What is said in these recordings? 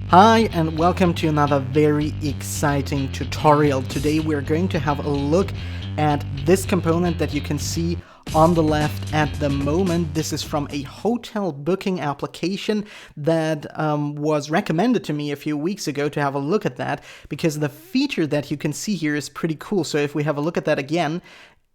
Hi and welcome to another very exciting tutorial. Today we're going to have a look at this component that you can see on the left at the moment. This is from a hotel booking application that was recommended to me a few weeks ago to have a look at that, because the feature that you can see here is pretty cool. So if we have a look at that again,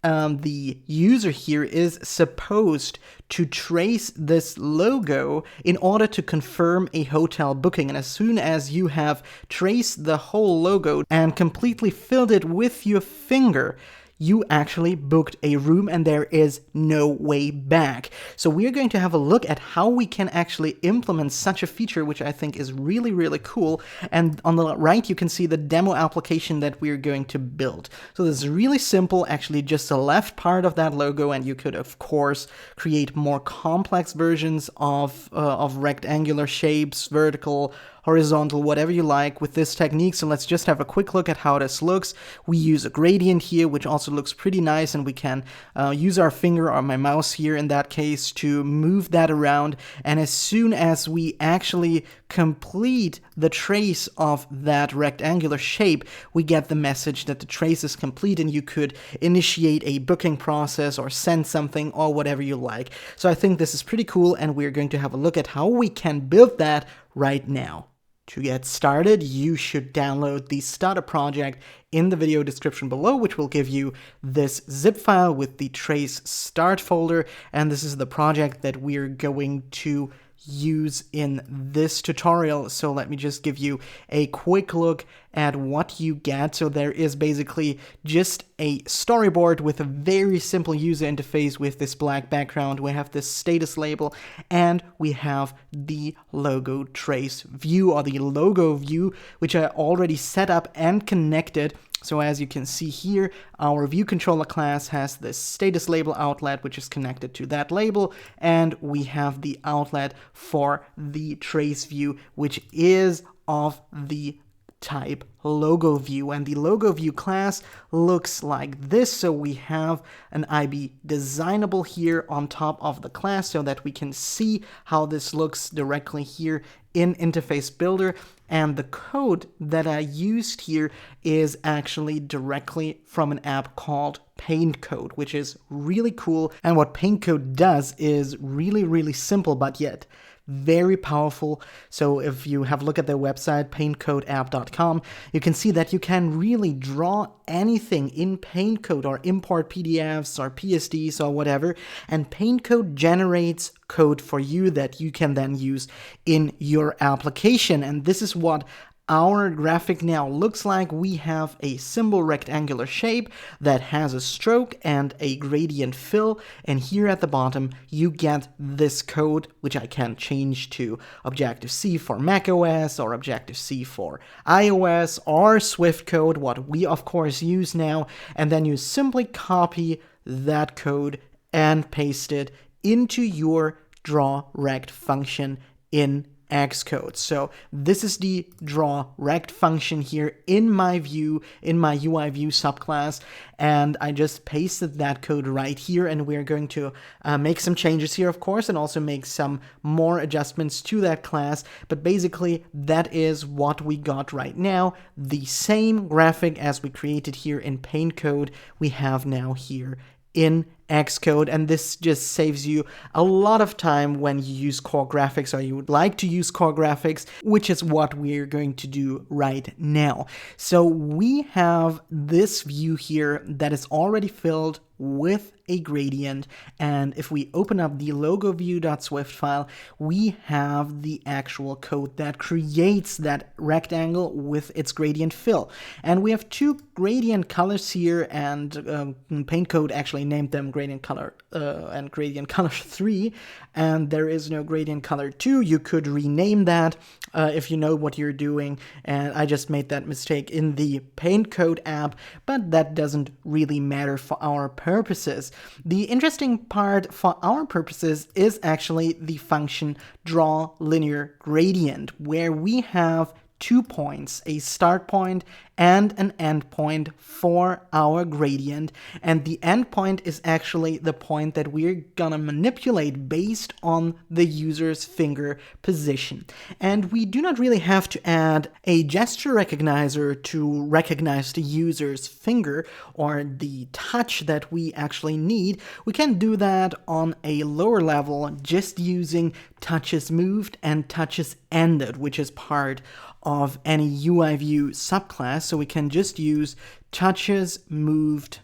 the user here is supposed to trace this logo in order to confirm a hotel booking. And as soon as you have traced the whole logo and completely filled it with your finger, you actually booked a room and there is no way back. So we're going to have a look at how we can actually implement such a feature, which I think is really, really cool. And on the right, you can see the demo application that we're going to build. So this is really simple, actually just the left part of that logo, and you could, of course, create more complex versions of rectangular shapes, vertical, horizontal, whatever you like with this technique. So let's just have a quick look at how this looks. We use a gradient here, which also looks pretty nice, and we can use our finger or my mouse here in that case to move that around. And as soon as we actually complete the trace of that rectangular shape, we get the message that the trace is complete and you could initiate a booking process or send something or whatever you like. So I think this is pretty cool, and we're going to have a look at how we can build that right now. To get started, you should download the starter project in the video description below, which will give you this zip file with the trace start folder. And this is the project that we're going to use in this tutorial. So let me just give you a quick look at what you get. So there is basically just a storyboard with a very simple user interface with this black background. We have this status label, and we have the logo trace view, or the logo view, which I already set up and connected. So as you can see here, our view controller class has this status label outlet, which is connected to that label, and we have the outlet for the trace view, which is of the type logo view. And the logo view class looks like this. So we have an IB designable here on top of the class so that we can see how this looks directly here in Interface Builder. And the code that I used here is actually directly from an app called PaintCode, which is really cool. And what PaintCode does is really, really simple, but yet very powerful. So if you have a look at their website, paintcodeapp.com, you can see that you can really draw anything in PaintCode or import PDFs or PSDs or whatever, and PaintCode generates code for you that you can then use in your application. And this is what our graphic now looks like. We have a simple rectangular shape that has a stroke and a gradient fill, and here at the bottom you get this code, which I can change to Objective-C for macOS or Objective-C for iOS or Swift code, what we of course use now, and then you simply copy that code and paste it into your drawRect function in Xcode. So this is the drawRect function here in my view, in my UI view subclass, and I just pasted that code right here, and we're going to make some changes here, of course, and also make some more adjustments to that class. But basically, that is what we got right now. The same graphic as we created here in PaintCode, we have now here in Xcode, and this just saves you a lot of time when you use Core Graphics, or you would like to use Core Graphics, which is what we're going to do right now. So we have this view here that is already filled with a gradient, and if we open up the logo view.swift file, we have the actual code that creates that rectangle with its gradient fill. And we have two gradient colors here, and PaintCode actually named them gradient color and gradient color 3, and there is no gradient color 2. You could rename that if you know what you're doing, and I just made that mistake in the PaintCode app, but that doesn't really matter for our purposes. The interesting part for our purposes is actually the function drawLinearGradient, where we have 2 points, a start point and an endpoint for our gradient. And the endpoint is actually the point that we're gonna manipulate based on the user's finger position. And we do not really have to add a gesture recognizer to recognize the user's finger or the touch that we actually need. We can do that on a lower level just using touches moved and touches ended, which is part of any UI view subclass. So we can just use touches moved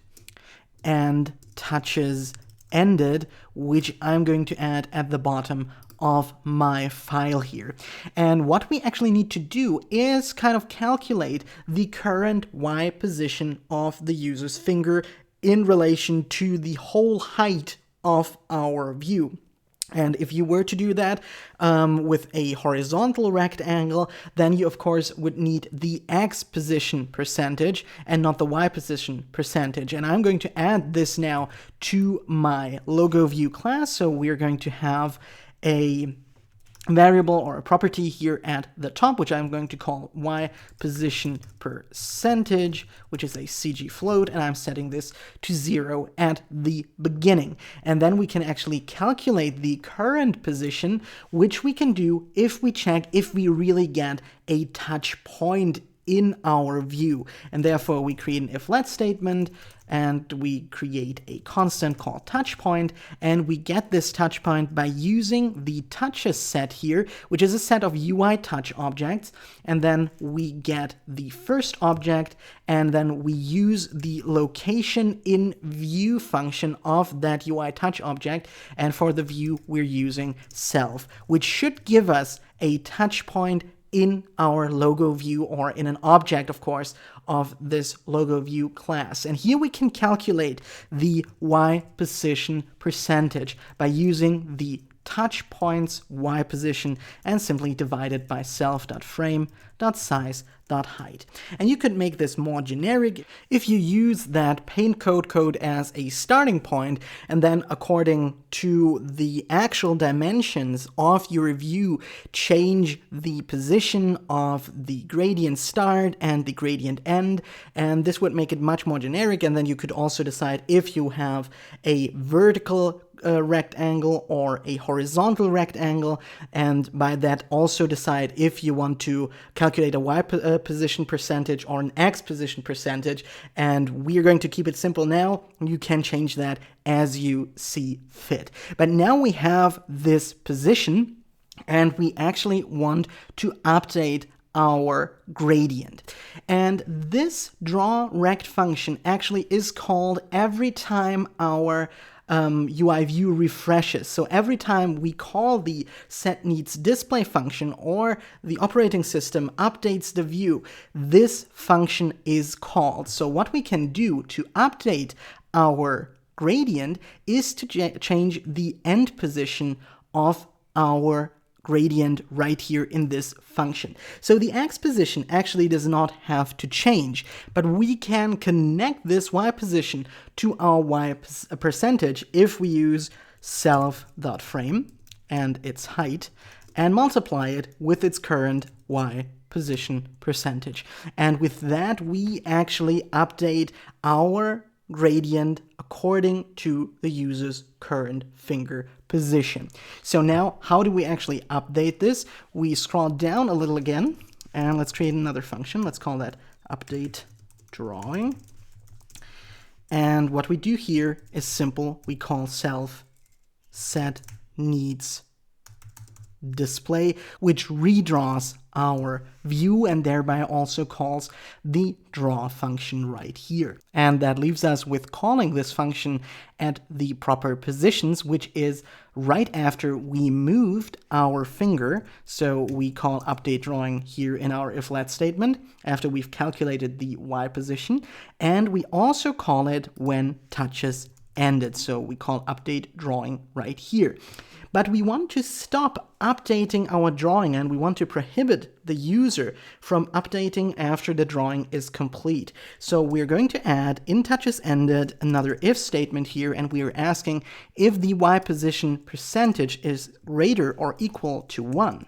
and touches ended, which I'm going to add at the bottom of my file here. And what we actually need to do is kind of calculate the current Y position of the user's finger in relation to the whole height of our view. And if you were to do that with a horizontal rectangle, then you of course would need the X position percentage and not the Y position percentage. And I'm going to add this now to my logo view class. So we're going to have a variable or a property here at the top, which I'm going to call Y position percentage, which is a CG float, and I'm setting this to 0 at the beginning. And then we can actually calculate the current position, which we can do if we check if we really get a touch point in our view. And therefore we create an if-let statement and we create a constant called touch point, and we get this touch point by using the touches set here, which is a set of UI touch objects, and then we get the first object, and then we use the location in view function of that UI touch object, and for the view we're using self, which should give us a touch point in our logo view, or in an object, of course, of this logo view class. And here we can calculate the Y position percentage by using the touch points Y position and simply divide it by self.frame.size.height. And you could make this more generic if you use that PaintCode code as a starting point, and then according to the actual dimensions of your view, change the position of the gradient start and the gradient end, and this would make it much more generic. And then you could also decide if you have a vertical rectangle or a horizontal rectangle, and by that also decide if you want to calculate a Y position percentage or an X position percentage. And we are going to keep it simple now. You can change that as you see fit. But now we have this position and we actually want to update our gradient. And this draw rect function actually is called every time our UI view refreshes. So every time we call the setNeedsDisplay function or the operating system updates the view, this function is called. So what we can do to update our gradient is to change the end position of our gradient right here in this function. So the X position actually does not have to change, but we can connect this Y position to our Y percentage if we use self.frame and its height and multiply it with its current Y position percentage. And with that, we actually update our gradient according to the user's current finger position. So now, how do we actually update this? We scroll down a little again, and let's create another function. Let's call that update drawing. And what we do here is simple. We call self set needs display, which redraws our view and thereby also calls the draw function right here. And that leaves us with calling this function at the proper positions, which is right after we moved our finger. So we call update drawing here in our if-let statement after we've calculated the Y position. And we also call it when touches ended. So we call update drawing right here. But we want to stop updating our drawing and we want to prohibit the user from updating after the drawing is complete. So we're going to add in touches ended another if statement here, and we are asking if the Y position percentage is greater or equal to 1.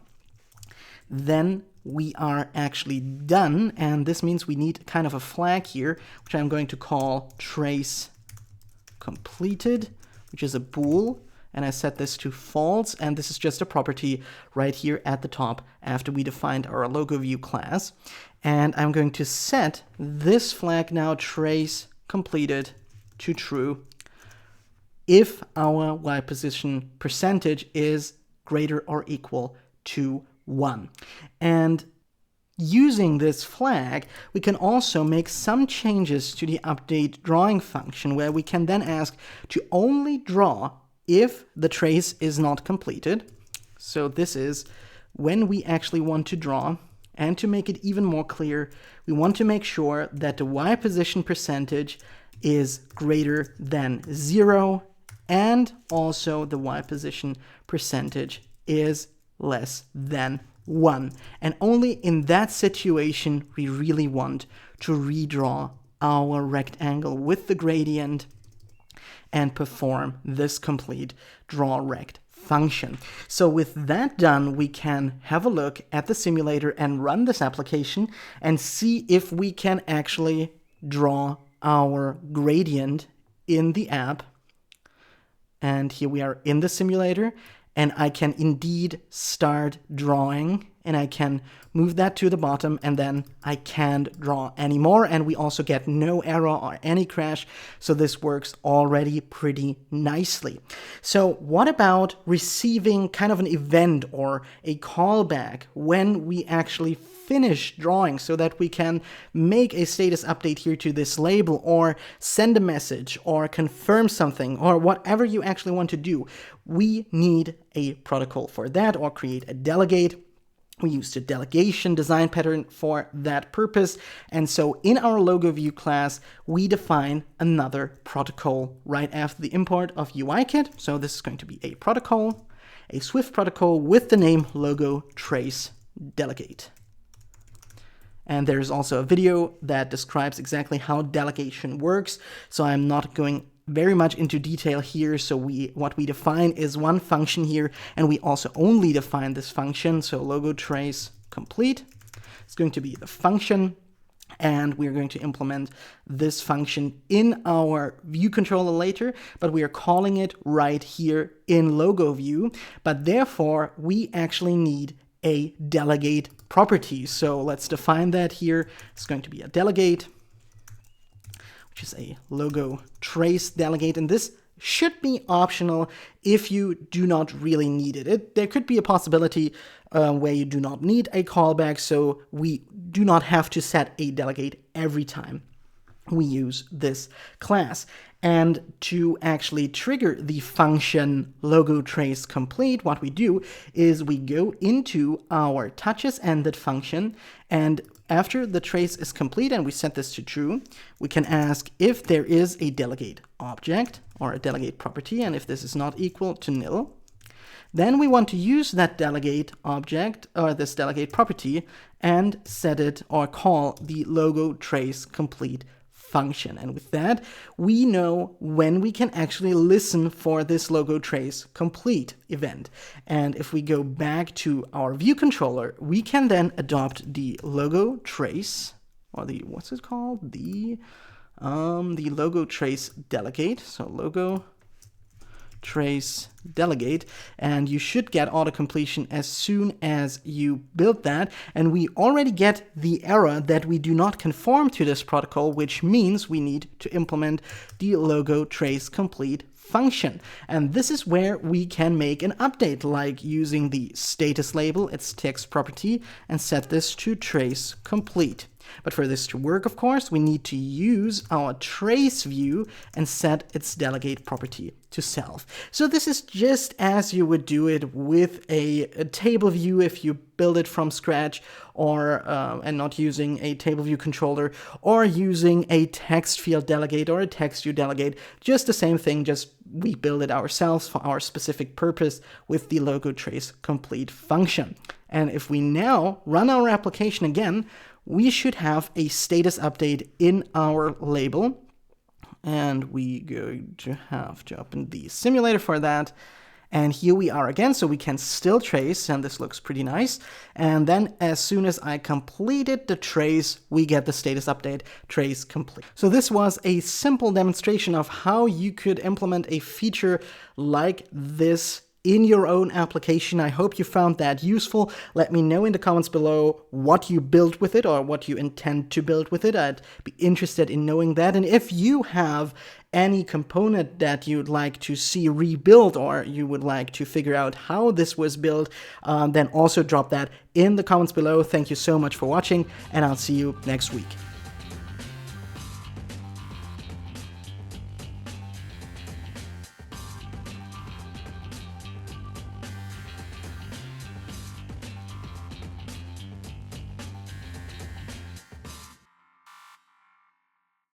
Then we are actually done, and this means we need kind of a flag here, which I'm going to call trace completed, which is a bool, and I set this to false, and this is just a property right here at the top after we defined our logo view class. And I'm going to set this flag now, trace completed, to true if our Y position percentage is greater or equal to 1. And using this flag, we can also make some changes to the update drawing function, where we can then ask to only draw if the trace is not completed. So this is when we actually want to draw. And to make it even more clear, we want to make sure that the Y position percentage is greater than 0, and also the Y position percentage is less than 1. And only in that situation we really want to redraw our rectangle with the gradient and perform this complete draw rect function. So with that done, we can have a look at the simulator and run this application and see if we can actually draw our gradient in the app. And here we are in the simulator, and I can indeed start drawing, and I can move that to the bottom, and then I can't draw anymore, and we also get no error or any crash, so this works already pretty nicely. So what about receiving kind of an event or a callback when we actually finish drawing, so that we can make a status update here to this label, or send a message, or confirm something, or whatever you actually want to do? We need a protocol for that, or create a delegate. We used a delegation design pattern for that purpose. And so in our logo view class, we define another protocol right after the import of UIKit. So this is going to be a protocol, a Swift protocol with the name logo trace delegate. And there's also a video that describes exactly how delegation works. So I'm not going very much into detail here. So what we define is one function here, and we also only define this function. So logo trace complete is going to be the function, and we're going to implement this function in our view controller later, but we are calling it right here in logo view. But therefore, we actually need a delegate property. So let's define that here. It's going to be a delegate, which is a logo trace delegate, and this should be optional if you do not really need it. There could be a possibility where you do not need a callback, so we do not have to set a delegate every time we use this class. And to actually trigger the function logo trace complete, what we do is we go into our touches ended function, and after the trace is complete and we set this to true, we can ask if there is a delegate object or a delegate property, and if this is not equal to nil, then we want to use that delegate object or this delegate property and set it or call the logo trace complete function. And with that, we know when we can actually listen for this logo trace complete event. And if we go back to our view controller, we can then adopt the logo trace, or the, what's it called? The logo trace delegate. So logo trace delegate, and you should get auto completion as soon as you build that. And we already get the error that we do not conform to this protocol, which means we need to implement the logo trace complete function. And this is where we can make an update, like using the status label, its text property, and set this to trace complete. But for this to work, of course, we need to use our trace view and set its delegate property to self. So this is just as you would do it with a table view if you build it from scratch, or and not using a table view controller, or using a text field delegate or a text view delegate. Just the same thing, just we build it ourselves for our specific purpose with the logo trace complete function. And if we now run our application again, we should have a status update in our label, and we're going to have to open the simulator for that. And here we are again, so we can still trace, and this looks pretty nice. And then as soon as I completed the trace, we get the status update, trace complete. So this was a simple demonstration of how you could implement a feature like this in your own application. I hope you found that useful. Let me know in the comments below what you built with it or what you intend to build with it. I'd be interested in knowing that. And if you have any component that you'd like to see rebuilt, or you would like to figure out how this was built, then also drop that in the comments below. Thank you so much for watching, and I'll see you next week.